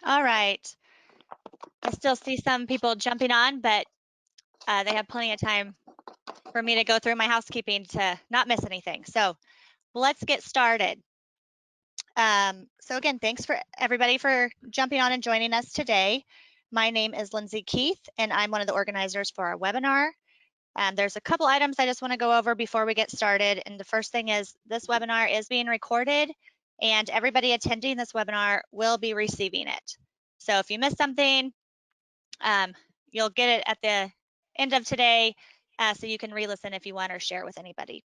All right. I still see some people jumping on, but they have plenty of time for me to go through my housekeeping to not miss anything. So let's get started. So again, thanks for everybody for jumping on and joining us today. My name is Lindsay Keith, and I'm one of the organizers for our webinar. There's a couple items I just want to go over before we get started. And the first thing is this webinar is being recorded, and everybody attending this webinar will be receiving it. So if you missed something, you'll get it at the end of today, so you can re-listen if you want or share it with anybody.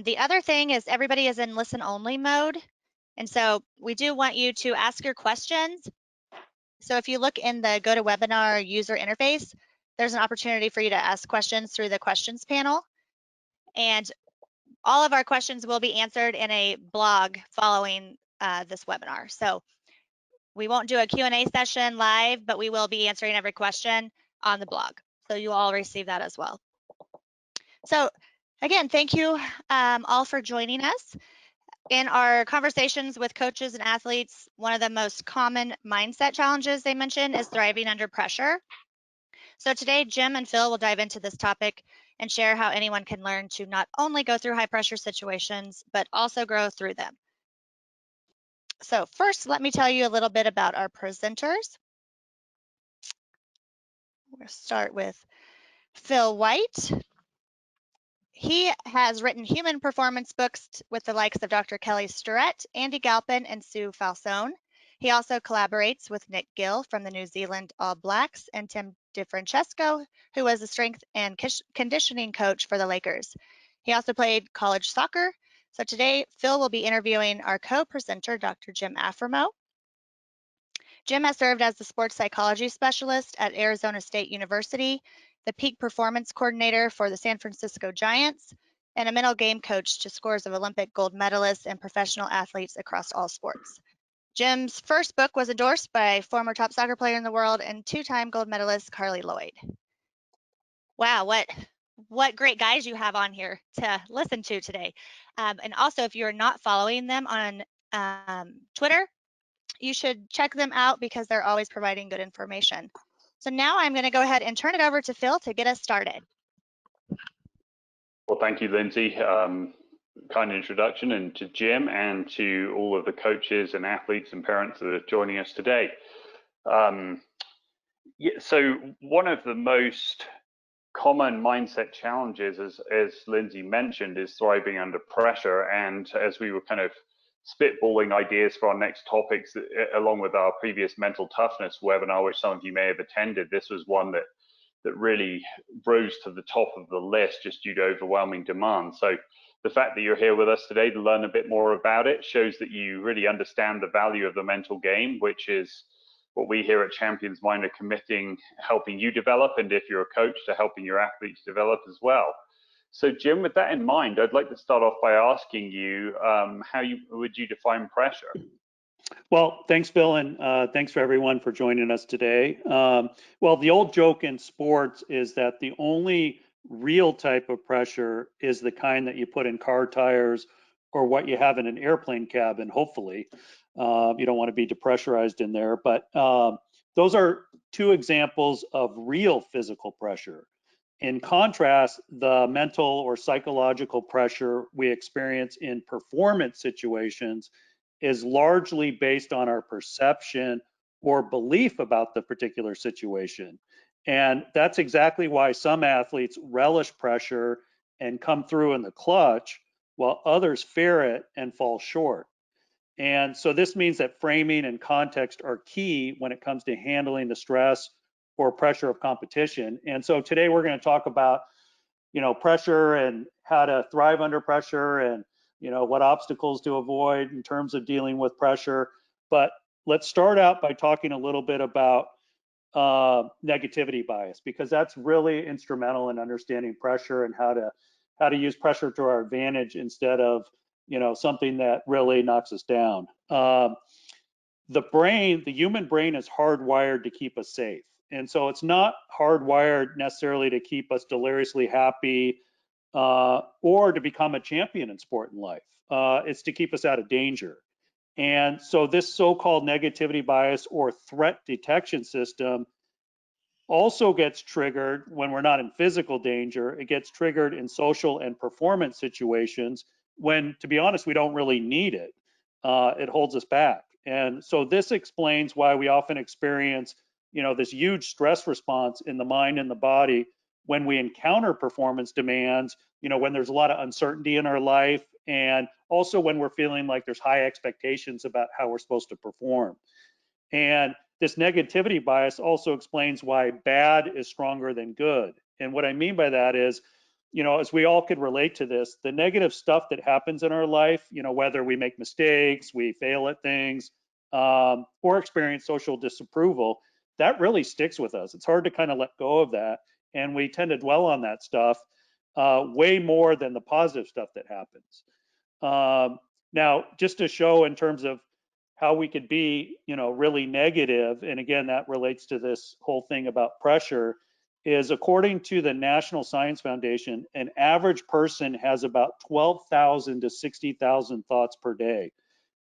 The other thing is everybody is in listen only mode. And so we do want you to ask your questions. So if you look in the GoToWebinar user interface, there's an opportunity for you to ask questions through the questions panel. And all of our questions will be answered in a blog following this webinar. So we won't do a Q&A session live, but we will be answering every question on the blog. So you all receive that as well. So again, thank you all for joining us. In our conversations with coaches and athletes, one of the most common mindset challenges they mention is thriving under pressure. So today, Jim and Phil will dive into this topic and share how anyone can learn to not only go through high pressure situations, but also grow through them. So first, let me tell you a little bit about our presenters. We'll start with Phil White. He has written human performance books with the likes of Dr. Kelly Starrett, Andy Galpin, and Sue Falsone. He also collaborates with Nick Gill from the New Zealand All Blacks and Tim DeFrancesco, who was a strength and conditioning coach for the Lakers. He also played college soccer. So today, Phil will be interviewing our co-presenter, Dr. Jim Aframo. Jim has served as the sports psychology specialist at Arizona State University, the peak performance coordinator for the San Francisco Giants, and a mental game coach to scores of Olympic gold medalists and professional athletes across all sports. Jim's first book was endorsed by former top soccer player in the world and two-time gold medalist Carly Lloyd. Wow, what great guys you have on here to listen to today. And also, if you're not following them on Twitter, you should check them out because they're always providing good information. So now I'm going to go ahead and turn it over to Phil to get us started. Well, thank you, Lindsay. Kind introduction, and to Jim and to all of the coaches and athletes and parents that are joining us today. So one of the most common mindset challenges, as Lindsay mentioned, is thriving under pressure. And as we were kind of spitballing ideas for our next topics, along with our previous mental toughness webinar, which some of you may have attended, this was one that really rose to the top of the list just due to overwhelming demand. So the fact that you're here with us today to learn a bit more about it shows that you really understand the value of the mental game, which is what we here at Champions Mind are committing, helping you develop, and if you're a coach, to helping your athletes develop as well. So Jim, with that in mind, I'd like to start off by asking you, how would you define pressure? Well, thanks, Bill, and thanks for everyone for joining us today. Well, the old joke in sports is that the only real type of pressure is the kind that you put in car tires or what you have in an airplane cabin, hopefully. You don't want to be depressurized in there, but those are two examples of real physical pressure. In contrast, the mental or psychological pressure we experience in performance situations is largely based on our perception or belief about the particular situation. And that's exactly why some athletes relish pressure and come through in the clutch, while others fear it and fall short. And so this means that framing and context are key when it comes to handling the stress or pressure of competition. And so today we're going to talk about, pressure and how to thrive under pressure, and what obstacles to avoid in terms of dealing with pressure. But let's start out by talking a little bit about negativity bias, because that's really instrumental in understanding pressure and how to use pressure to our advantage instead of something that really knocks us down. The human brain is hardwired to keep us safe. And so it's not hardwired necessarily to keep us deliriously happy or to become a champion in sport and life. It's to keep us out of danger. And so this so-called negativity bias or threat detection system also gets triggered when we're not in physical danger. It gets triggered in social and performance situations when, to be honest, we don't really need it. It holds us back. And so this explains why we often experience, this huge stress response in the mind and the body when we encounter performance demands, when there's a lot of uncertainty in our life, and also when we're feeling like there's high expectations about how we're supposed to perform. And this negativity bias also explains why bad is stronger than good. And what I mean by that is, as we all could relate to this, the negative stuff that happens in our life, whether we make mistakes, we fail at things, or experience social disapproval, that really sticks with us. It's hard to kind of let go of that. And we tend to dwell on that stuff way more than the positive stuff that happens. Now, just to show in terms of how we could be, really negative, and again, that relates to this whole thing about pressure, is according to the National Science Foundation, an average person has about 12,000 to 60,000 thoughts per day.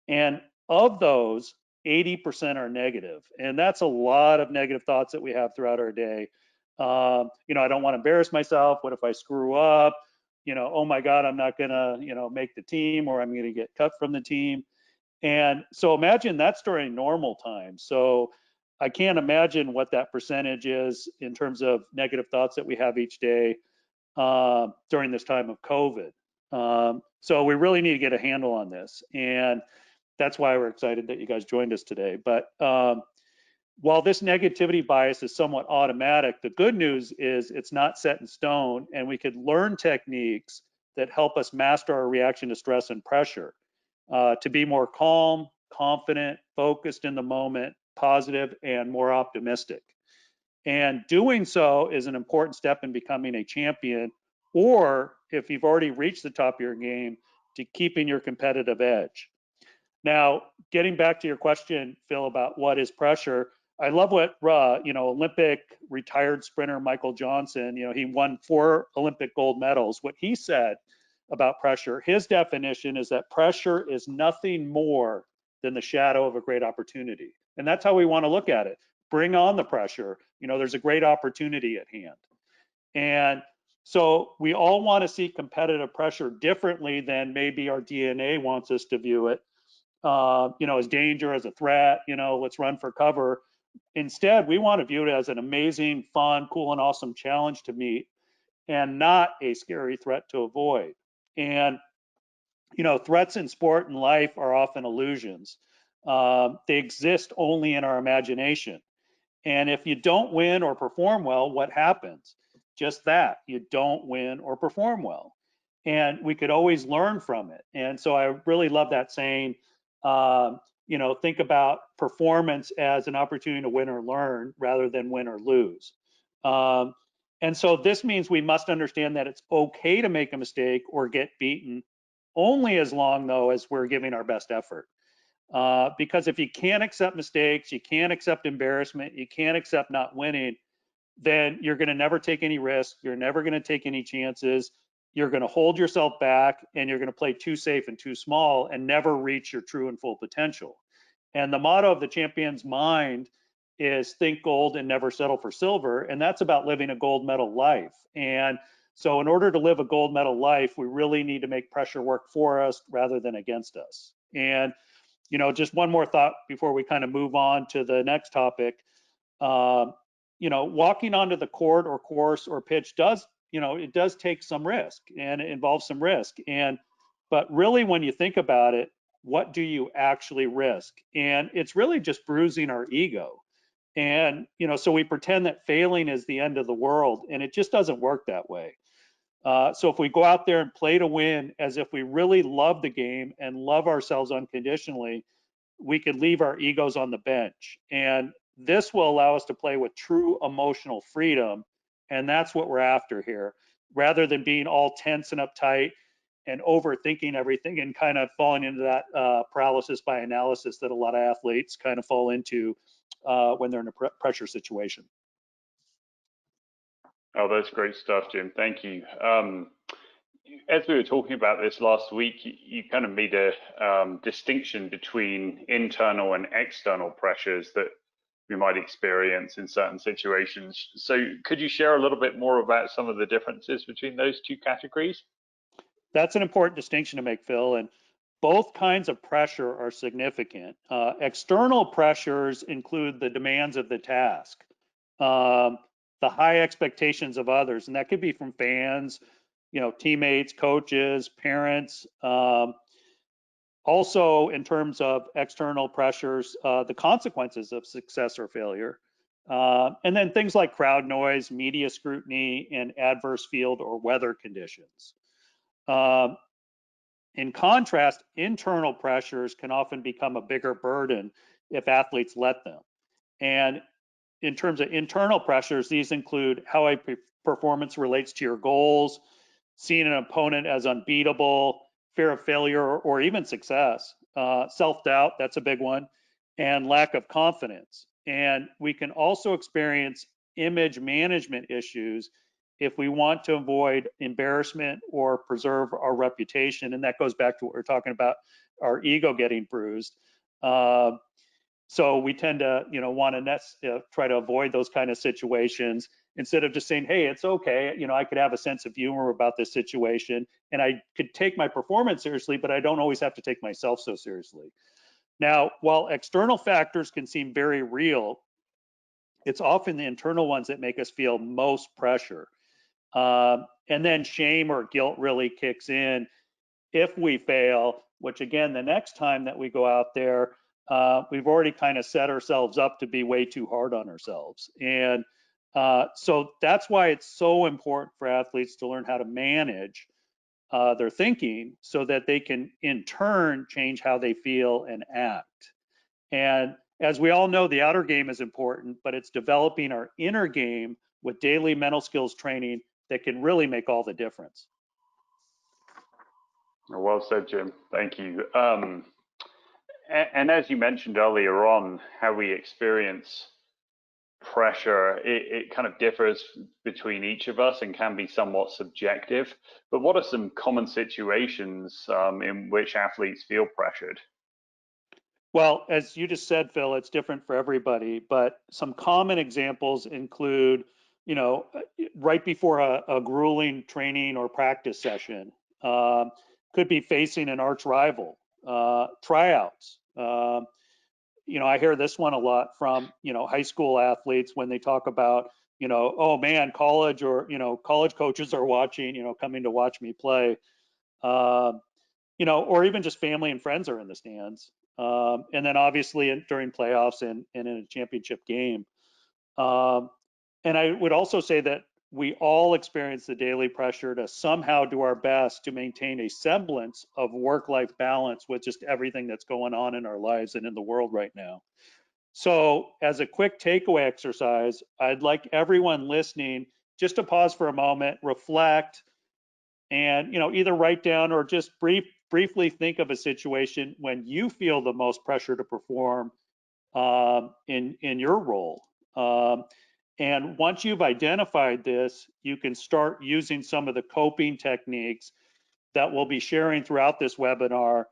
And of those, 80% are negative. And that's a lot of negative thoughts that we have throughout our day. I don't want to embarrass myself. What if I screw up? Oh my God, I'm not gonna, make the team, or I'm gonna get cut from the team. And so imagine that's during normal times. So I can't imagine what that percentage is in terms of negative thoughts that we have each day during this time of COVID. So we really need to get a handle on this. And that's why we're excited that you guys joined us today. But while this negativity bias is somewhat automatic, the good news is it's not set in stone, and we could learn techniques that help us master our reaction to stress and pressure, to be more calm, confident, focused in the moment, positive, and more optimistic. And doing so is an important step in becoming a champion, or if you've already reached the top of your game, to keeping your competitive edge. Now, getting back to your question, Phil, about what is pressure, I love what, Olympic retired sprinter Michael Johnson, he won 4 Olympic gold medals. What he said about pressure, his definition is that pressure is nothing more than the shadow of a great opportunity. And that's how we want to look at it. Bring on the pressure. There's a great opportunity at hand. And so we all want to see competitive pressure differently than maybe our DNA wants us to view it. As danger, as a threat, let's run for cover. Instead, we want to view it as an amazing, fun, cool, and awesome challenge to meet, and not a scary threat to avoid. And, threats in sport and life are often illusions. They exist only in our imagination. And if you don't win or perform well, what happens? Just that, you don't win or perform well. And we could always learn from it. And so I really love that saying, think about performance as an opportunity to win or learn rather than win or lose. And so this means we must understand that it's okay to make a mistake or get beaten, only as long, though, as we're giving our best effort. Because if you can't accept mistakes, you can't accept embarrassment, you can't accept not winning, then you're going to never take any risks, you're never going to take any chances, you're going to hold yourself back, and you're going to play too safe and too small and never reach your true and full potential. And the motto of the champion's mind is think gold and never settle for silver, and that's about living a gold medal life. And so in order to live a gold medal life, we really need to make pressure work for us rather than against us. And just one more thought before we kind of move on to the next topic. Walking onto the court or course or pitch does, it does take some risk, and it involves some risk. But really, when you think about it, what do you actually risk? And it's really just bruising our ego. And, so we pretend that failing is the end of the world, and it just doesn't work that way. So if we go out there and play to win as if we really love the game and love ourselves unconditionally, we could leave our egos on the bench. And this will allow us to play with true emotional freedom. And that's what we're after here, rather than being all tense and uptight and overthinking everything and kind of falling into that paralysis by analysis that a lot of athletes kind of fall into when they're in a pressure situation. Oh, that's great stuff, Jim. Thank you. as we were talking about this last week, you kind of made a distinction between internal and external pressures that we might experience in certain situations. So could you share a little bit more about some of the differences between those two categories? That's an important distinction to make, Phil, and both kinds of pressure are significant. External pressures include the demands of the task, the high expectations of others, and that could be from fans, teammates, coaches, parents. Also, in terms of external pressures, the consequences of success or failure. And then things like crowd noise, media scrutiny, and adverse field or weather conditions. In contrast, internal pressures can often become a bigger burden if athletes let them. And in terms of internal pressures, these include how a performance relates to your goals, seeing an opponent as unbeatable, fear of failure or even success, self-doubt, that's a big one, and lack of confidence. And we can also experience image management issues if we want to avoid embarrassment or preserve our reputation. And that goes back to what we're talking about, our ego getting bruised. So we tend to, want to try to avoid those kind of situations instead of just saying, hey, it's okay. I could have a sense of humor about this situation and I could take my performance seriously, but I don't always have to take myself so seriously. Now, while external factors can seem very real, it's often the internal ones that make us feel most pressure. And then shame or guilt really kicks in if we fail, which again, the next time that we go out there, we've already kind of set ourselves up to be way too hard on ourselves. And so that's why it's so important for athletes to learn how to manage their thinking so that they can in turn change how they feel and act. And as we all know, the outer game is important, but it's developing our inner game with daily mental skills training that can really make all the difference. Well said, Jim. Thank you. And as you mentioned earlier on, how we experience pressure, it kind of differs between each of us and can be somewhat subjective. But what are some common situations in which athletes feel pressured? Well, as you just said, Phil, it's different for everybody, but some common examples include, right before a grueling training or practice session, could be facing an arch rival, tryouts. I hear this one a lot from, high school athletes when they talk about, oh man, college or, college coaches are watching, coming to watch me play. Or even just family and friends are in the stands. And then obviously during playoffs and in a championship game. And I would also say that we all experience the daily pressure to somehow do our best to maintain a semblance of work-life balance with just everything that's going on in our lives and in the world right now. So as a quick takeaway exercise, I'd like everyone listening just to pause for a moment, reflect, and either write down or just briefly think of a situation when you feel the most pressure to perform in your role. And once you've identified this, you can start using some of the coping techniques that we'll be sharing throughout this webinar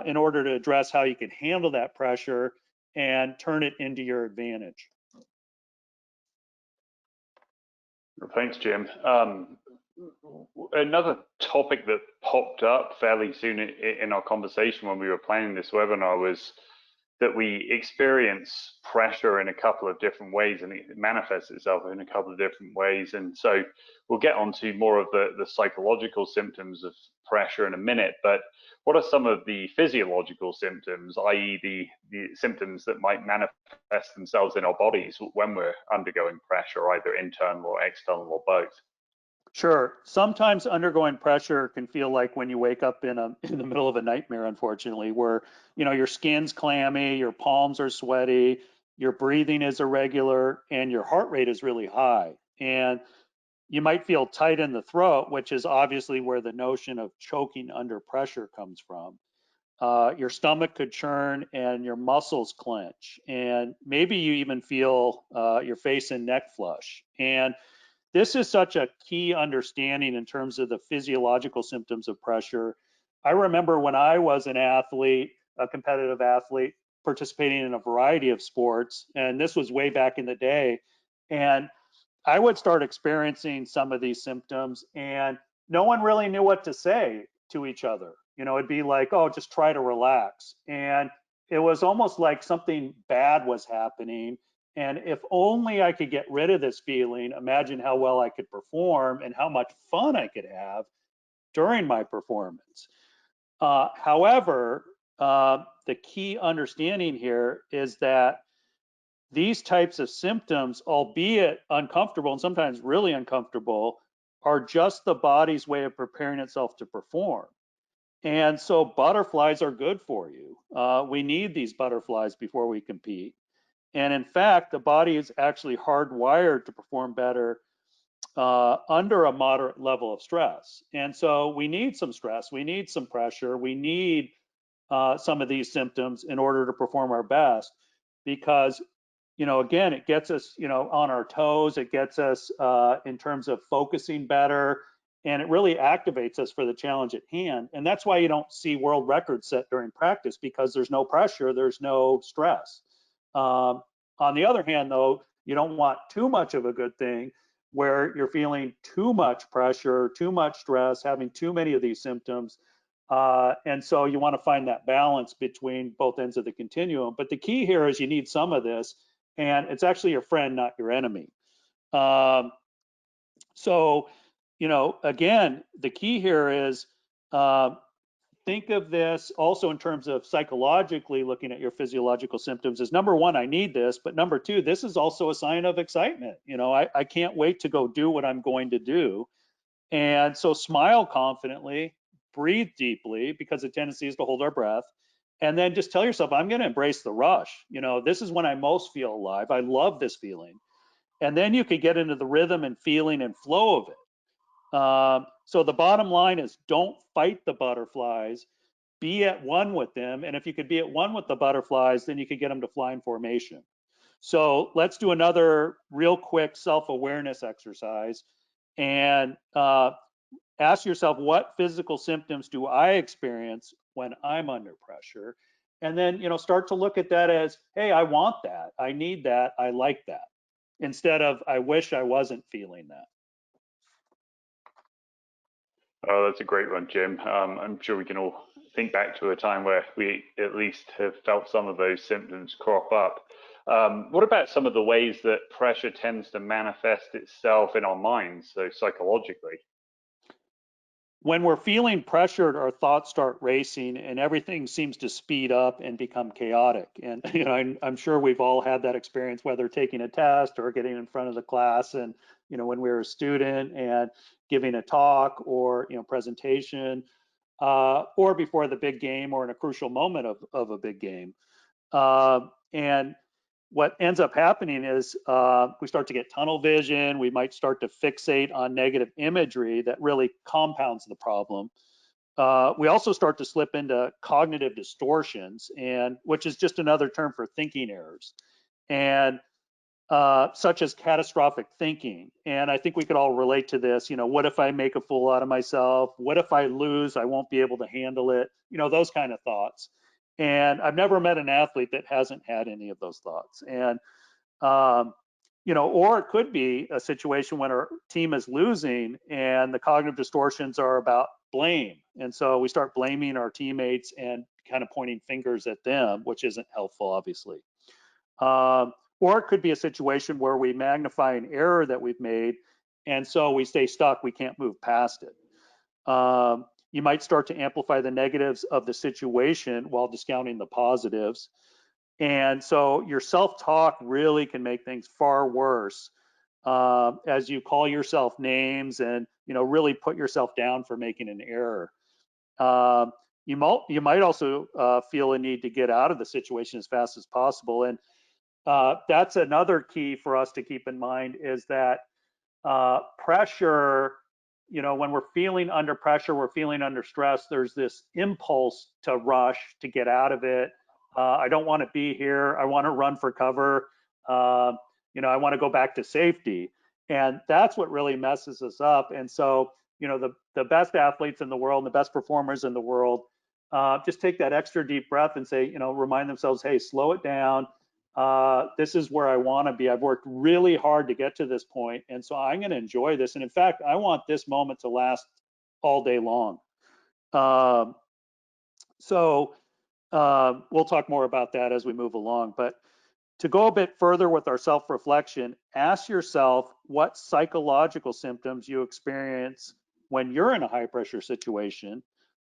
in order to address how you can handle that pressure and turn it into your advantage. Thanks, Jim. Another topic that popped up fairly soon in our conversation when we were planning this webinar was that we experience pressure in a couple of different ways, and it manifests itself in a couple of different ways. And so we'll get onto more of the psychological symptoms of pressure in a minute, but what are some of the physiological symptoms, i.e. the symptoms that might manifest themselves in our bodies when we're undergoing pressure, either internal or external or both? Sure. Sometimes undergoing pressure can feel like when you wake up in the middle of a nightmare, unfortunately, where your skin's clammy, your palms are sweaty, your breathing is irregular, and your heart rate is really high. And you might feel tight in the throat, which is obviously where the notion of choking under pressure comes from. Your stomach could churn and your muscles clench, and maybe you even feel your face and neck flush. And this is such a key understanding in terms of the physiological symptoms of pressure. I remember when I was an athlete, a competitive athlete, participating in a variety of sports, and this was way back in the day, and I would start experiencing some of these symptoms, and no one really knew what to say to each other. You know, it'd be like, oh, just try to relax. And it was almost like something bad was happening. And if only I could get rid of this feeling, imagine how well I could perform and how much fun I could have during my performance. However, the key understanding here is that these types of symptoms, albeit uncomfortable and sometimes really uncomfortable, are just the body's way of preparing itself to perform. And so butterflies are good for you. We need these butterflies before we compete. And in fact, the body is actually hardwired to perform better under a moderate level of stress. And so we need some stress, we need some pressure, we need some of these symptoms in order to perform our best, because again, it gets us, on our toes. It gets us in terms of focusing better, and it really activates us for the challenge at hand. And that's why you don't see world records set during practice, because there's no pressure, there's no stress. On the other hand, though, you don't want too much of a good thing where you're feeling too much pressure, too much stress, having too many of these symptoms. And so you want to find that balance between both ends of the continuum. But the key here is you need some of this, and it's actually your friend, not your enemy. So, again, the key here is think of this also in terms of psychologically looking at your physiological symptoms is, number one, I need this, but number two, this is also a sign of excitement. I can't wait to go do what I'm going to do. And so smile confidently, breathe deeply, because the tendency is to hold our breath. And then just tell yourself, I'm going to embrace the rush. This is when I most feel alive. I love this feeling. And then you could get into the rhythm and feeling and flow of it. So the bottom line is, don't fight the butterflies, be at one with them. And if you could be at one with the butterflies, then you could get them to fly in formation. So let's do another real quick self-awareness exercise. And ask yourself, what physical symptoms do I experience when I'm under pressure? And then, start to look at that as, hey, I want that, I need that, I like that, instead of, I wish I wasn't feeling that. Oh, that's a great one, Jim. I'm sure we can all think back to a time where we at least have felt some of those symptoms crop up. What about some of the ways that pressure tends to manifest itself in our minds, so psychologically? When we're feeling pressured, our thoughts start racing and everything seems to speed up and become chaotic. And I'm sure we've all had that experience, whether taking a test or getting in front of the class, and when we were a student and giving a talk or presentation, or before the big game or in a crucial moment of a big game. And what ends up happening is we start to get tunnel vision. We might start to fixate on negative imagery that really compounds the problem. We also start to slip into cognitive distortions, and which is just another term for thinking errors, and such as catastrophic thinking. And I think we could all relate to this. What if I make a fool out of myself? What if I lose? I won't be able to handle it. Those kind of thoughts. And I've never met an athlete that hasn't had any of those thoughts. And, or it could be a situation when our team is losing and the cognitive distortions are about blame. And so we start blaming our teammates and kind of pointing fingers at them, which isn't helpful, obviously. Or it could be a situation where we magnify an error that we've made, and so we stay stuck, we can't move past it. You might start to amplify the negatives of the situation while discounting the positives. And so your self-talk really can make things far worse as you call yourself names and really put yourself down for making an error. You might also feel a need to get out of the situation as fast as possible. And that's another key for us to keep in mind, is that pressure, when we're feeling under pressure, we're feeling under stress, there's this impulse to rush, to get out of it. I don't want to be here. I want to run for cover. I want to go back to safety. And that's what really messes us up. And so, you know, the best athletes in the world, the best performers in the world, just take that extra deep breath and say, you know, remind themselves, hey, slow it down. This is where I want to be. I've worked really hard to get to this point, and so I'm going to enjoy this. And in fact, I want this moment to last all day long. We'll talk more about that as we move along. But to go a bit further with our self-reflection, ask yourself what psychological symptoms you experience when you're in a high-pressure situation.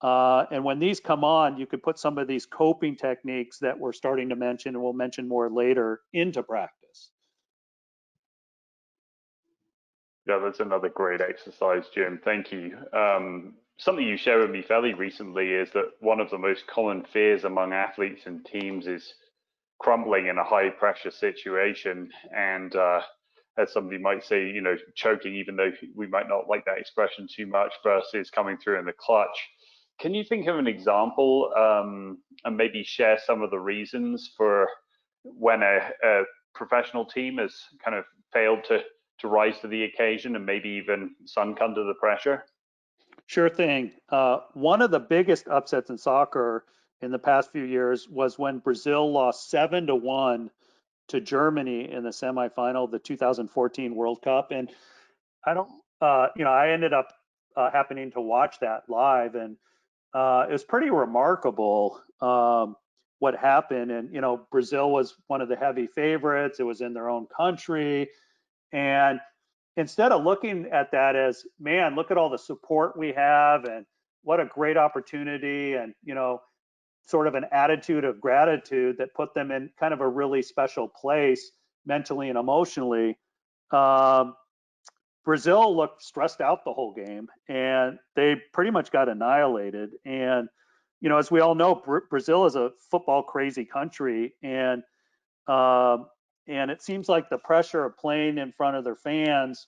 And when these come on, you could put some of these coping techniques that we're starting to mention, and we'll mention more later, into practice. Yeah, that's another great exercise, Jim. Thank you. Something you shared with me fairly recently is that one of the most common fears among athletes and teams is crumbling in a high pressure situation. And as somebody might say, you know, choking, even though we might not like that expression too much, versus coming through in the clutch. Can you think of an example and maybe share some of the reasons for when a professional team has kind of failed to rise to the occasion and maybe even sunk under the pressure? Sure thing. One of the biggest upsets in soccer in the past few years was when Brazil lost 7-1 to Germany in the semifinal of the 2014 World Cup. And I don't, I ended up happening to watch that live, and it was pretty remarkable what happened. And, you know, Brazil was one of the heavy favorites. It was in their own country. And instead of looking at that as, man, look at all the support we have and what a great opportunity, and, you know, sort of an attitude of gratitude that put them in kind of a really special place mentally and emotionally. Brazil looked stressed out the whole game, and they pretty much got annihilated. And, you know, as we all know, Brazil is a football crazy country, and it seems like the pressure of playing in front of their fans,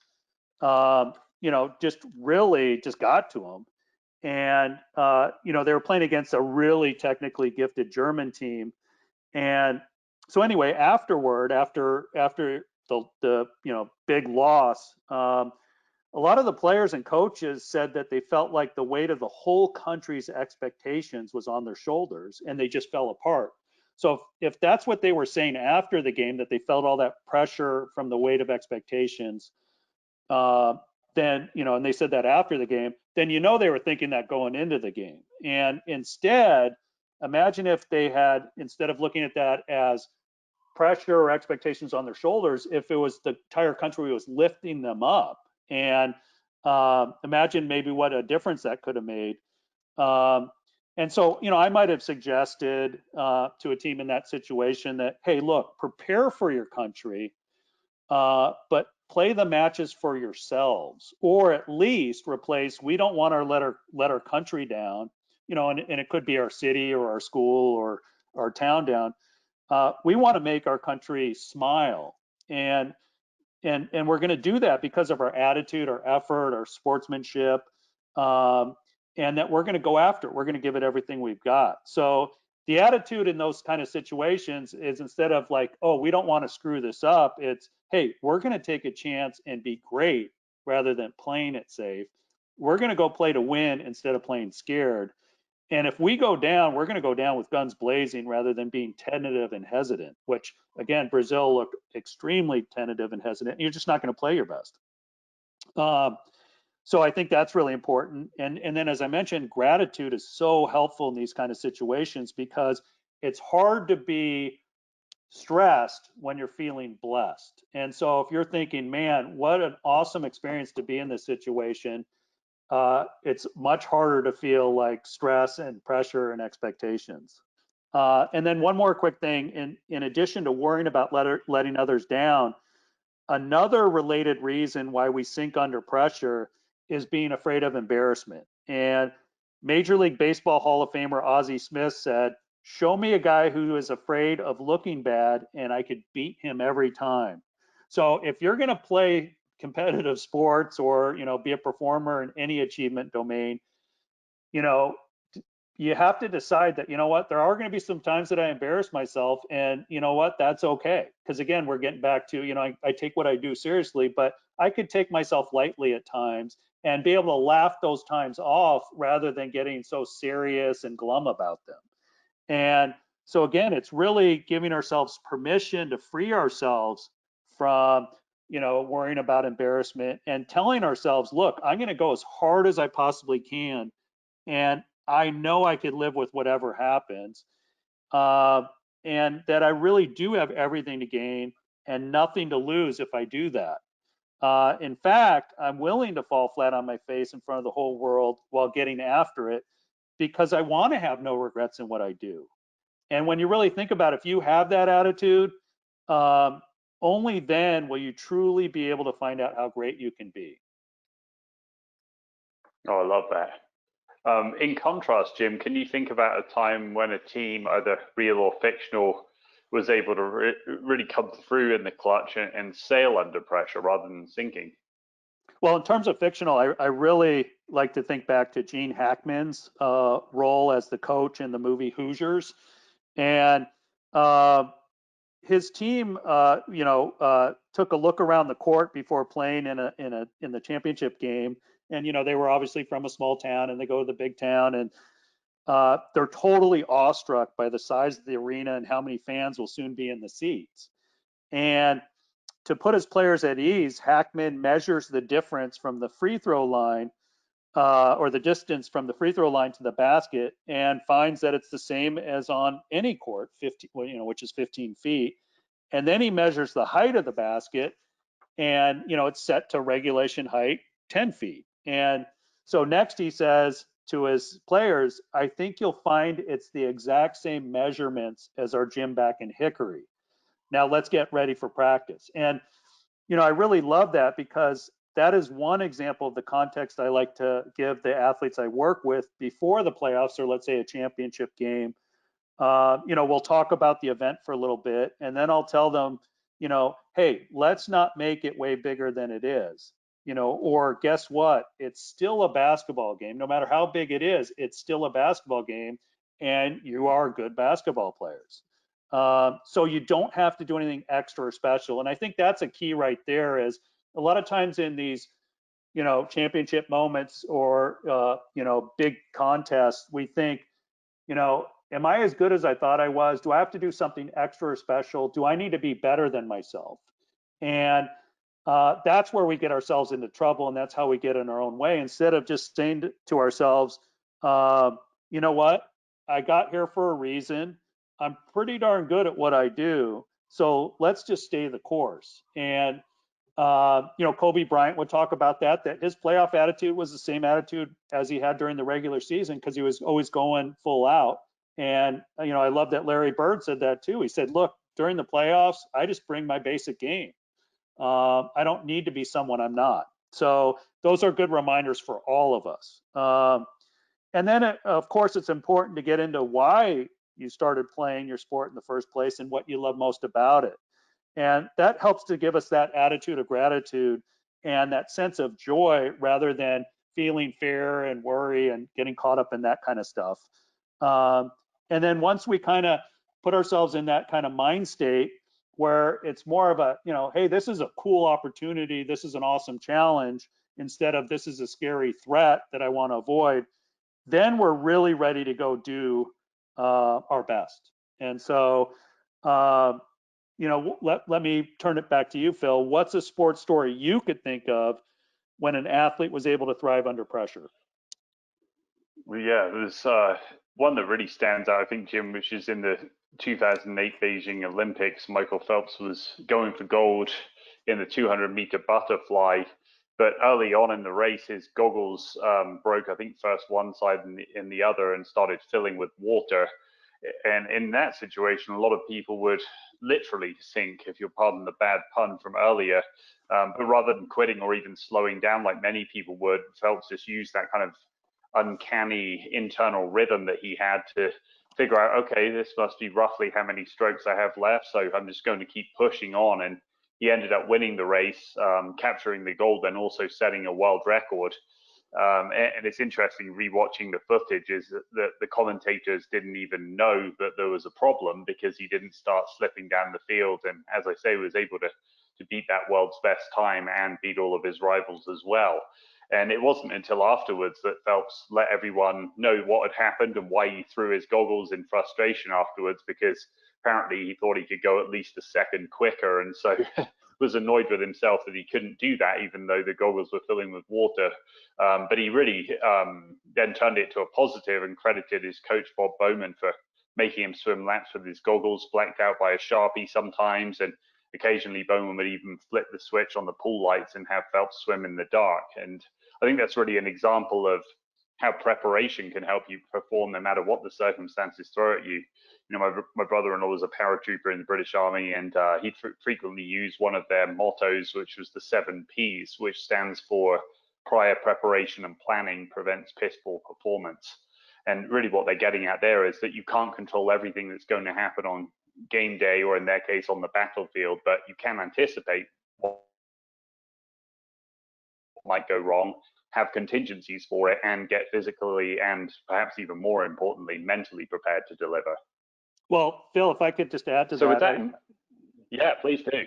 just really just got to them. And they were playing against a really technically gifted German team. And so anyway, after the big loss, a lot of the players and coaches said that they felt like the weight of the whole country's expectations was on their shoulders, and they just fell apart. So if that's what they were saying after the game, that they felt all that pressure from the weight of expectations, then, and they said that after the game, then they were thinking that going into the game. And instead, imagine if they had, instead of looking at that as pressure or expectations on their shoulders, if it was the entire country was lifting them up. And imagine maybe what a difference that could have made. And so, I might have suggested to a team in that situation that, hey, look, prepare for your country, but play the matches for yourselves, or at least replace, we don't want to let our country down, and it could be our city or our school or our town down. We want to make our country smile, and we're going to do that because of our attitude, our effort, our sportsmanship, and that we're going to go after it. We're going to give it everything we've got. So the attitude in those kind of situations is, instead of like, oh, we don't want to screw this up, it's, hey, we're going to take a chance and be great rather than playing it safe. We're going to go play to win instead of playing scared. And if we go down, we're going to go down with guns blazing rather than being tentative and hesitant, which, again, Brazil looked extremely tentative and hesitant. You're just not going to play your best. So I think that's really important. And then, as I mentioned, gratitude is so helpful in these kind of situations, because it's hard to be stressed when you're feeling blessed. And so if you're thinking, man, what an awesome experience to be in this situation, it's much harder to feel like stress and pressure and expectations. And then one more quick thing, in addition to worrying about letting others down, another related reason why we sink under pressure is being afraid of embarrassment. And Major League Baseball Hall of Famer Ozzie Smith said, show me a guy who is afraid of looking bad and I could beat him every time. So if you're going to play competitive sports or, be a performer in any achievement domain, you have to decide that, what, there are going to be some times that I embarrass myself, and what, that's okay. Because again, we're getting back to, I take what I do seriously, but I could take myself lightly at times and be able to laugh those times off rather than getting so serious and glum about them. And so again, it's really giving ourselves permission to free ourselves from, worrying about embarrassment and telling ourselves, look, I'm going to go as hard as I possibly can. And I know I could live with whatever happens. And that I really do have everything to gain and nothing to lose if I do that. In fact, I'm willing to fall flat on my face in front of the whole world while getting after it because I want to have no regrets in what I do. And when you really think about it, if you have that attitude, only then will you truly be able to find out how great you can be. Oh, I love that. In contrast, Jim, can you think about a time when a team, either real or fictional, was able to really come through in the clutch and sail under pressure rather than sinking? Well, in terms of fictional, I really like to think back to Gene Hackman's role as the coach in the movie Hoosiers, and his team, took a look around the court before playing in the championship game, and they were obviously from a small town, and they go to the big town, and they're totally awestruck by the size of the arena and how many fans will soon be in the seats, and to put his players at ease, Hackman measures the difference from the free throw line, or the distance from the free throw line to the basket, and finds that it's the same as on any court, 50, which is 15 feet. And then he measures the height of the basket, and it's set to regulation height, 10 feet. And so next he says to his players, I think you'll find it's the exact same measurements as our gym back in Hickory. Now let's get ready for practice. And, I really love that because that is one example of the context I like to give the athletes I work with before the playoffs, or let's say a championship game. We'll talk about the event for a little bit, and then I'll tell them, hey, let's not make it way bigger than it is. Or guess what? It's still a basketball game. No matter how big it is, it's still a basketball game, and you are good basketball players. So you don't have to do anything extra or special. And I think that's a key right there. Is a lot of times in these, championship moments or big contests, we think, am I as good as I thought I was? Do I have to do something extra or special? Do I need to be better than myself? And that's where we get ourselves into trouble, and that's how we get in our own way. Instead of just saying to ourselves, you know what? I got here for a reason. I'm pretty darn good at what I do. So let's just stay the course. And Kobe Bryant would talk about that his playoff attitude was the same attitude as he had during the regular season because he was always going full out. And, I love that Larry Bird said that too. He said, look, during the playoffs, I just bring my basic game. I don't need to be someone I'm not. So those are good reminders for all of us. And then, of course, it's important to get into why you started playing your sport in the first place and what you love most about it. And that helps to give us that attitude of gratitude and that sense of joy rather than feeling fear and worry and getting caught up in that kind of stuff. And then once we kind of put ourselves in that kind of mind state where it's more of a, hey, this is a cool opportunity, this is an awesome challenge, instead of this is a scary threat that I want to avoid, then we're really ready to go do our best. And so, let me turn it back to you, Phil. What's a sports story you could think of when an athlete was able to thrive under pressure? Well, yeah, there's one that really stands out, I think, Jim, which is in the 2008 Beijing Olympics. Michael Phelps was going for gold in the 200-meter butterfly, but early on in the race, his goggles broke, I think, first one side and in the other, and started filling with water. And in that situation, a lot of people would literally sink, if you'll pardon the bad pun from earlier. But rather than quitting or even slowing down like many people would, Phelps just used that kind of uncanny internal rhythm that he had to figure out, okay, this must be roughly how many strokes I have left, so I'm just going to keep pushing on. And he ended up winning the race, capturing the gold, and also setting a world record. And it's interesting rewatching the footage is that the commentators didn't even know that there was a problem because he didn't start slipping down the field, and as I say, was able to to beat that world's best time and beat all of his rivals as well. And it wasn't until afterwards that Phelps let everyone know what had happened and why he threw his goggles in frustration afterwards, because apparently he thought he could go at least a second quicker, and so was annoyed with himself that he couldn't do that, even though the goggles were filling with water. But he really then turned it to a positive and credited his coach, Bob Bowman, for making him swim laps with his goggles, blacked out by a Sharpie sometimes, and occasionally Bowman would even flip the switch on the pool lights and have Phelps swim in the dark. And I think that's really an example of how preparation can help you perform no matter what the circumstances throw at you. You know, my brother-in-law was a paratrooper in the British Army, and he frequently used one of their mottos, which was the 7 Ps, which stands for prior preparation and planning prevents piss poor performance. And really what they're getting at there is that you can't control everything that's going to happen on game day, or in their case on the battlefield, but you can anticipate what might go wrong, have contingencies for it, and get physically and perhaps even more importantly, mentally prepared to deliver. Well, Phil, if I could just add to so that. With that, yeah, please do.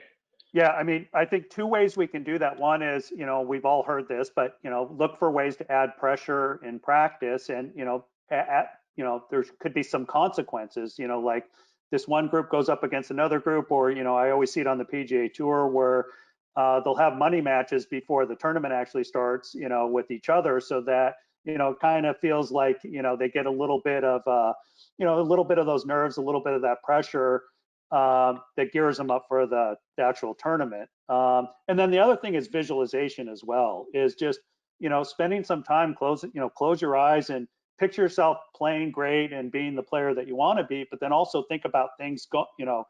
Yeah, I mean, I think 2 ways we can do that. One is, you know, we've all heard this, but, you know, look for ways to add pressure in practice, and, you know, there could be some consequences, you know, like this one group goes up against another group, or, you know, I always see it on the PGA Tour where they'll have money matches before the tournament actually starts, you know, with each other, so that, you know, kind of feels like, you know, they get a little bit of, you know, a little bit of those nerves, a little bit of that pressure that gears them up for the actual tournament. And then the other thing is visualization as well, is just, you know, spending some time, close your eyes and picture yourself playing great and being the player that you want to be, but then also think about things, you know,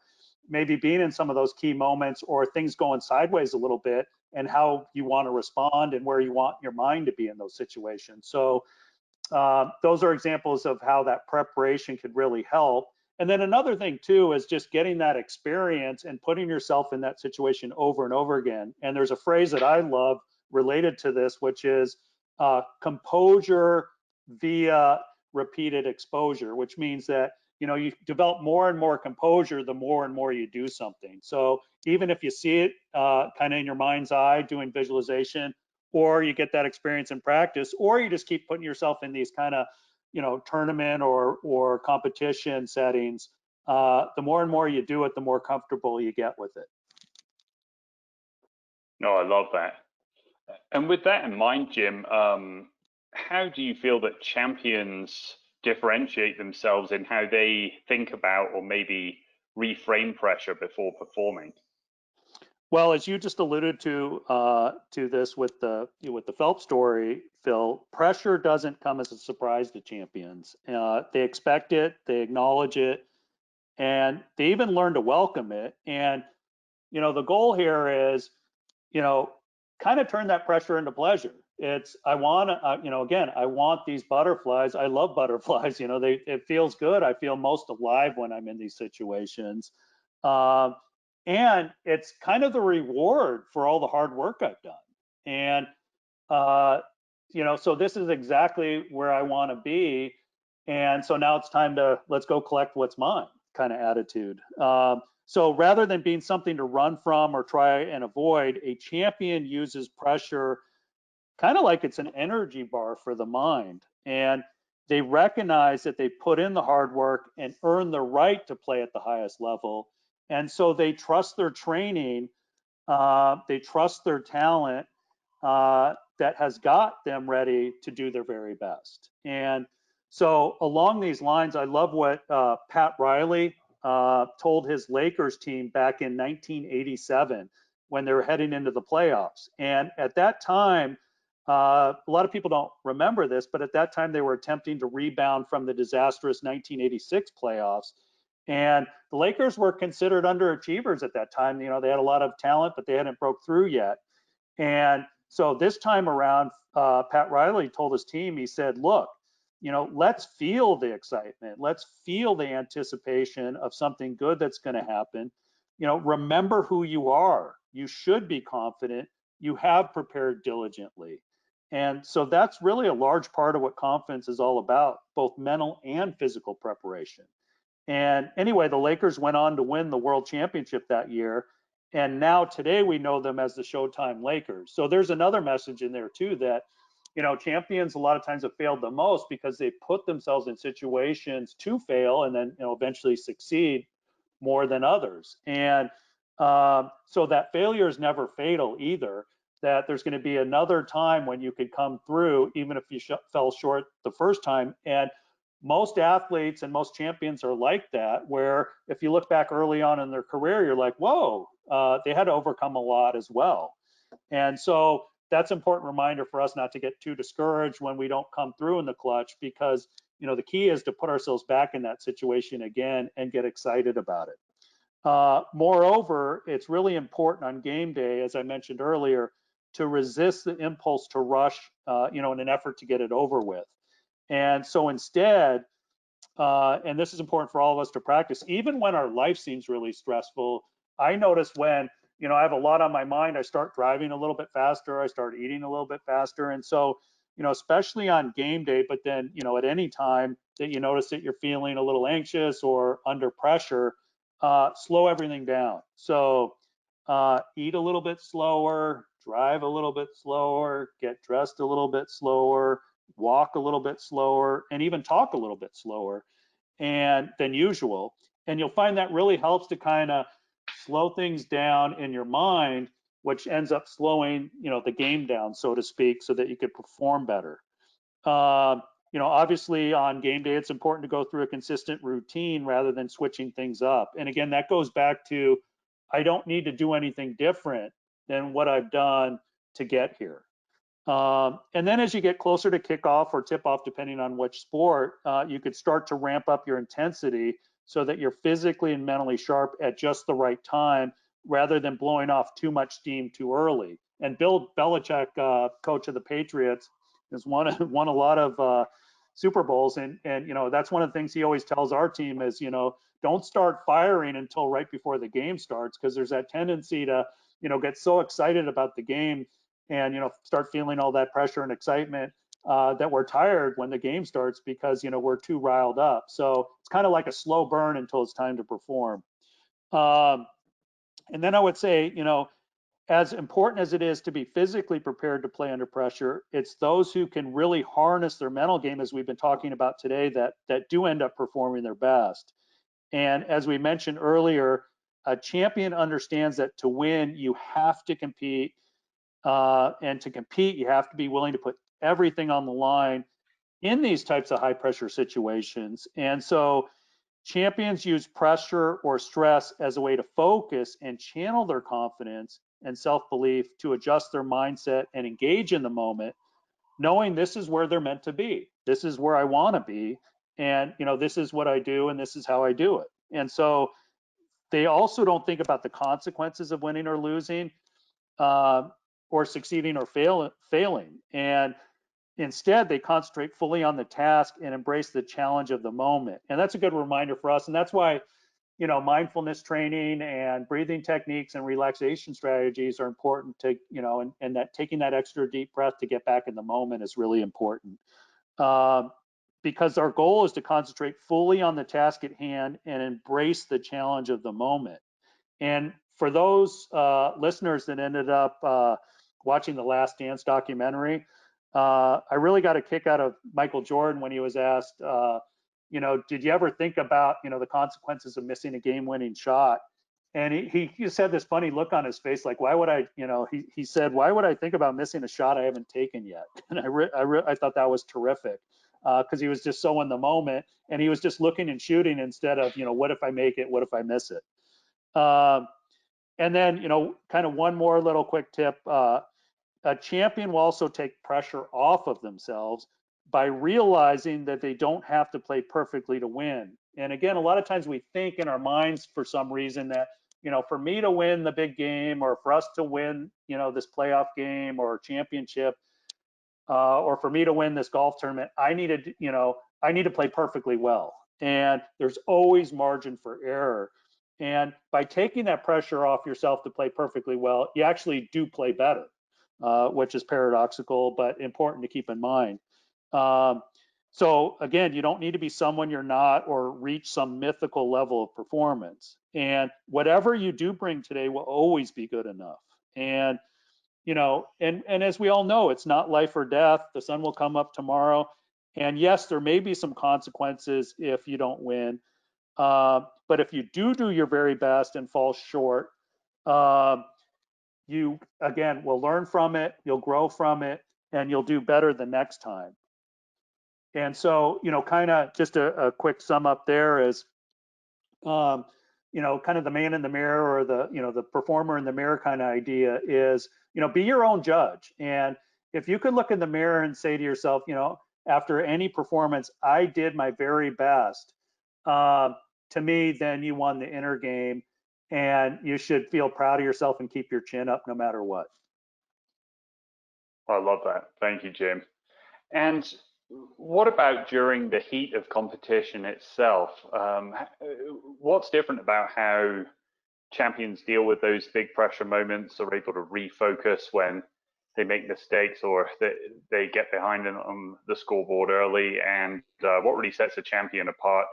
maybe being in some of those key moments or things going sideways a little bit, and how you want to respond and where you want your mind to be in those situations. So those are examples of how that preparation could really help. And then another thing too is just getting that experience and putting yourself in that situation over and over again. And there's a phrase that I love related to this, which is composure via repeated exposure, which means that, you know, you develop more and more composure the more and more you do something. So even if you see it kind of in your mind's eye doing visualization, or you get that experience in practice, or you just keep putting yourself in these kind of, you know, tournament or competition settings, the more and more you do it, the more comfortable you get with it. No, I love that. And with that in mind, Jim, how do you feel that champions differentiate themselves in how they think about or maybe reframe pressure before performing? Well, as you just alluded to this with the Phelps story, Phil, pressure doesn't come as a surprise to champions. They expect it, they acknowledge it, and they even learn to welcome it. And, you know, the goal here is, you know, kind of turn that pressure into pleasure. It's, I want to, you know, again, I want these butterflies. I love butterflies. You know, it feels good. I feel most alive when I'm in these situations. And it's kind of the reward for all the hard work I've done. And, you know, so this is exactly where I want to be. And so now it's time to, let's go collect what's mine kind of attitude. So rather than being something to run from or try and avoid, a champion uses pressure kind of like it's an energy bar for the mind. And they recognize that they put in the hard work and earn the right to play at the highest level. And so they trust their training, they trust their talent that has got them ready to do their very best. And so along these lines, I love what Pat Riley told his Lakers team back in 1987 when they were heading into the playoffs. And at that time, a lot of people don't remember this, but at that time they were attempting to rebound from the disastrous 1986 playoffs. And the Lakers were considered underachievers at that time. You know, they had a lot of talent, but they hadn't broke through yet. And so this time around, Pat Riley told his team, he said, look, you know, let's feel the excitement. Let's feel the anticipation of something good that's going to happen. You know, remember who you are. You should be confident. You have prepared diligently. And so that's really a large part of what confidence is all about, both mental and physical preparation. And anyway, the Lakers went on to win the world championship that year. And now today we know them as the Showtime Lakers. So there's another message in there too, that, you know, champions a lot of times have failed the most because they put themselves in situations to fail and then, you know, eventually succeed more than others. And so that failure is never fatal either, that there's going to be another time when you could come through, even if you fell short the first time. And most athletes and most champions are like that, where if you look back early on in their career, you're like, whoa, they had to overcome a lot as well. And so that's an important reminder for us not to get too discouraged when we don't come through in the clutch, because, you know, the key is to put ourselves back in that situation again and get excited about it. Moreover, it's really important on game day, as I mentioned earlier, to resist the impulse to rush, you know, in an effort to get it over with. And so instead, and this is important for all of us to practice, even when our life seems really stressful, I notice when, you know, I have a lot on my mind, I start driving a little bit faster, I start eating a little bit faster. And so, you know, especially on game day, but then, you know, at any time that you notice that you're feeling a little anxious or under pressure, slow everything down. So eat a little bit slower, drive a little bit slower, get dressed a little bit slower, walk a little bit slower, and even talk a little bit slower than usual. And you'll find that really helps to kind of slow things down in your mind, which ends up slowing, you know, the game down, so to speak, so that you could perform better. You know, obviously on game day, it's important to go through a consistent routine rather than switching things up. And again, that goes back to, I don't need to do anything different than what I've done to get here. And then as you get closer to kickoff or tip off, depending on which sport, you could start to ramp up your intensity so that you're physically and mentally sharp at just the right time, rather than blowing off too much steam too early. And Bill Belichick, coach of the Patriots, has won a lot of Super Bowls, and you know, that's one of the things he always tells our team is, you know, don't start firing until right before the game starts, because there's that tendency to, you know, get so excited about the game and, you know, start feeling all that pressure and excitement that we're tired when the game starts, because, you know, we're too riled up. So it's kind of like a slow burn until it's time to perform. And then I would say, you know, as important as it is to be physically prepared to play under pressure, it's those who can really harness their mental game, as we've been talking about today, that do end up performing their best. And as we mentioned earlier, a champion understands that to win, you have to compete. And to compete, you have to be willing to put everything on the line in these types of high pressure situations. And so champions use pressure or stress as a way to focus and channel their confidence and self-belief to adjust their mindset and engage in the moment, knowing this is where they're meant to be. This is where I want to be. And, you know, this is what I do and this is how I do it. And so they also don't think about the consequences of winning or losing, or succeeding or failing. And instead, they concentrate fully on the task and embrace the challenge of the moment. And that's a good reminder for us. And that's why, you know, mindfulness training and breathing techniques and relaxation strategies are important to, you know, and that taking that extra deep breath to get back in the moment is really important. Because our goal is to concentrate fully on the task at hand and embrace the challenge of the moment. And for those listeners that ended up watching the Last Dance documentary, I really got a kick out of Michael Jordan when he was asked, you know, did you ever think about, you know, the consequences of missing a game-winning shot? And he just had this funny look on his face, like, why would I, you know, he said, why would I think about missing a shot I haven't taken yet? And I thought that was terrific, because he was just so in the moment, and he was just looking and shooting instead of, you know, what if I make it? What if I miss it? And then, you know, kind of one more little quick tip. A champion will also take pressure off of themselves by realizing that they don't have to play perfectly to win. And again, a lot of times we think in our minds for some reason that, you know, for me to win the big game, or for us to win, you know, this playoff game or championship, or for me to win this golf tournament, I need to play perfectly well. And there's always margin for error. And by taking that pressure off yourself to play perfectly well, you actually do play better, which is paradoxical, but important to keep in mind. So again, you don't need to be someone you're not or reach some mythical level of performance. And whatever you do bring today will always be good enough. And and as we all know, it's not life or death. The sun will come up tomorrow. And yes, there may be some consequences if you don't win. But if you do your very best and fall short, you again will learn from it, you'll grow from it, and you'll do better the next time. And so, kind of just a quick sum up there is, kind of the man in the mirror, or the performer in the mirror kind of idea is, be your own judge. And if you could look in the mirror and say to yourself, after any performance, I did my very best, to me, then you won the inner game, and you should feel proud of yourself and keep your chin up no matter what. I love that. Thank you, Jim. And what about during the heat of competition itself? What's different about how champions deal with those big pressure moments, or able to refocus when they make mistakes or they get behind on the scoreboard early? And what really sets a champion apart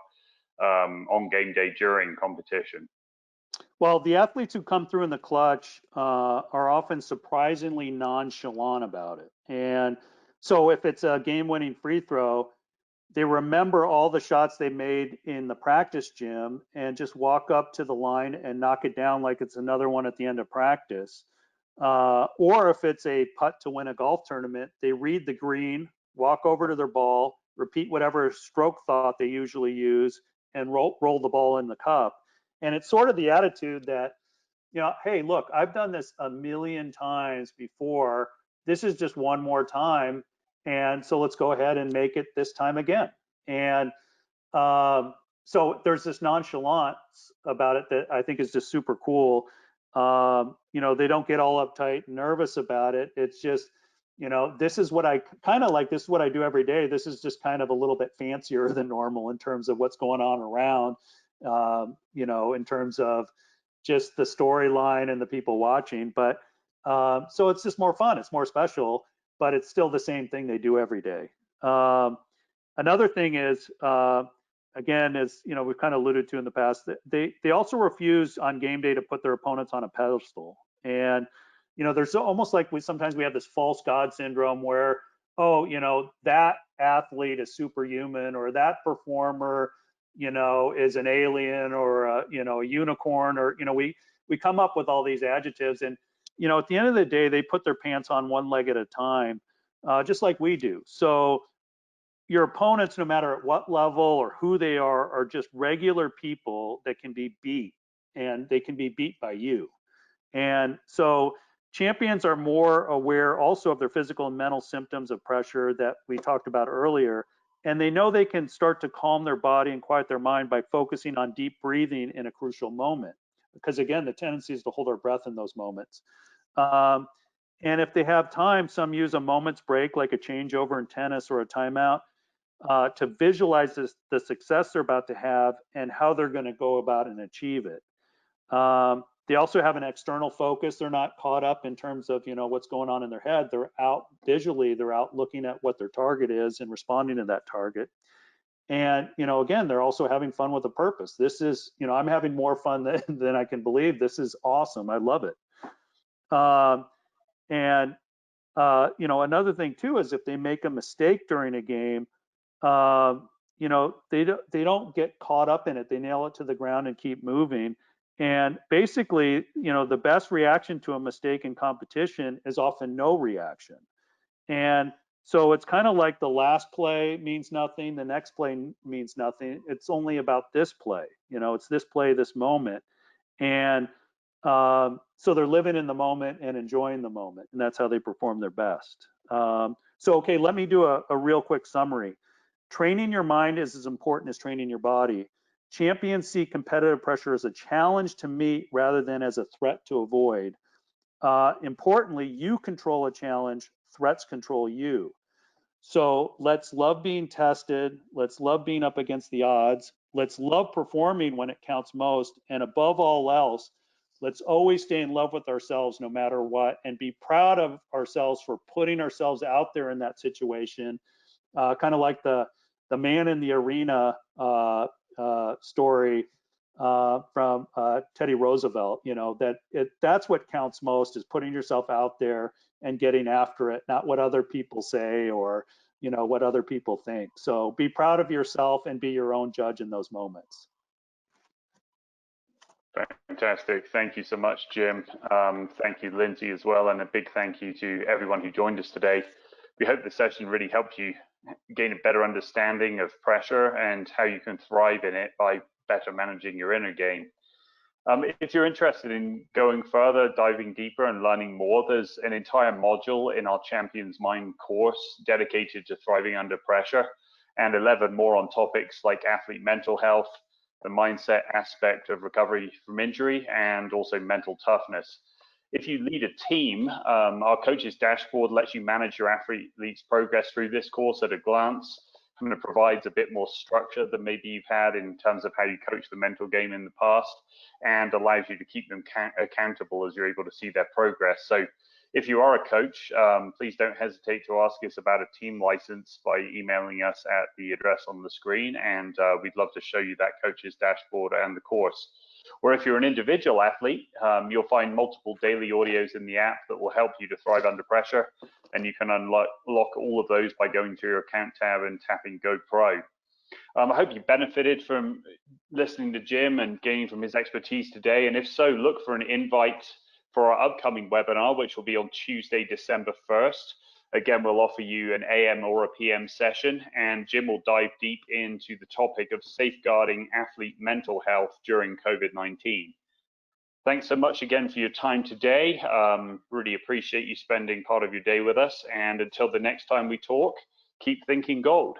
on game day during competition? Well, the athletes who come through in the clutch are often surprisingly nonchalant about it. And so if it's a game-winning free throw, they remember all the shots they made in the practice gym and just walk up to the line and knock it down like it's another one at the end of practice. Or if it's a putt to win a golf tournament, they read the green, walk over to their ball, repeat whatever stroke thought they usually use, and roll the ball in the cup. And it's sort of the attitude that, hey, look, I've done this a million times before. This is just one more time. And so let's go ahead and make it this time again. And so there's this nonchalance about it that I think is just super cool. They don't get all uptight and nervous about it. It's just, this is what I kind of like. This is what I do every day. This is just kind of a little bit fancier than normal in terms of what's going on around, in terms of just the storyline and the people watching. But so it's just more fun. It's more special, but it's still the same thing they do every day. Another thing is, again, as we've kind of alluded to in the past, that they also refuse on game day to put their opponents on a pedestal. And there's almost like sometimes we have this false god syndrome where, oh, that athlete is superhuman, or that performer, is an alien, or a unicorn, or we come up with all these adjectives. And at the end of the day, they put their pants on one leg at a time, just like we do. So your opponents, no matter at what level or who they are just regular people that can be beat, and they can be beat by you. And so champions are more aware also of their physical and mental symptoms of pressure that we talked about earlier. And they know they can start to calm their body and quiet their mind by focusing on deep breathing in a crucial moment. Because again, the tendency is to hold our breath in those moments. And if they have time, some use a moment's break, like a changeover in tennis or a timeout, to visualize the success they're about to have and how they're going to go about and achieve it. They also have an external focus. They're not caught up in terms of what's going on in their head. They're out visually. They're out looking at what their target is and responding to that target. And again, they're also having fun with a purpose. This is I'm having more fun than I can believe. This is awesome. I love it. And another thing too is if they make a mistake during a game, they don't get caught up in it. They nail it to the ground and keep moving. And basically, the best reaction to a mistake in competition is often no reaction. And so it's kind of like the last play means nothing, the next play means nothing. It's only about this play. It's this play, this moment. And so they're living in the moment and enjoying the moment, and that's how they perform their best. Okay, let me do a real quick summary. Training your mind is as important as training your body. Champions see competitive pressure as a challenge to meet rather than as a threat to avoid. Importantly, you control a challenge, threats control you. So let's love being tested. Let's love being up against the odds. Let's love performing when it counts most. And above all else, let's always stay in love with ourselves no matter what, and be proud of ourselves for putting ourselves out there in that situation. Kind of like the the man in the arena story from Teddy Roosevelt, you know, that's what counts most, is putting yourself out there and getting after it, not what other people say or, you know, what other people think. So be proud of yourself and be your own judge in those moments. Fantastic. Thank you so much, Jim. Thank you, Lindsay, as well. And a big thank you to everyone who joined us today. We hope the session really helped you gain a better understanding of pressure and how you can thrive in it by better managing your inner game. If you're interested in going further, diving deeper and learning more, there's an entire module in our Champions Mind course dedicated to thriving under pressure, and 11 more on topics like athlete mental health, the mindset aspect of recovery from injury, and also mental toughness. If you lead a team, our coach's dashboard lets you manage your athlete's progress through this course at a glance. And it provides a bit more structure than maybe you've had in terms of how you coach the mental game in the past, and allows you to keep them accountable as you're able to see their progress. So if you are a coach, please don't hesitate to ask us about a team license by emailing us at the address on the screen, and we'd love to show you that coach's dashboard and the course. Or if you're an individual athlete, you'll find multiple daily audios in the app that will help you to thrive under pressure, and you can unlock all of those by going to your account tab and tapping Go Pro. I hope you benefited from listening to Jim and gaining from his expertise today, and if so, look for an invite for our upcoming webinar, which will be on Tuesday, December 1st. Again, we'll offer you an AM or a PM session, and Jim will dive deep into the topic of safeguarding athlete mental health during COVID-19. Thanks so much again for your time today. Really appreciate you spending part of your day with us, and until the next time we talk, keep thinking gold.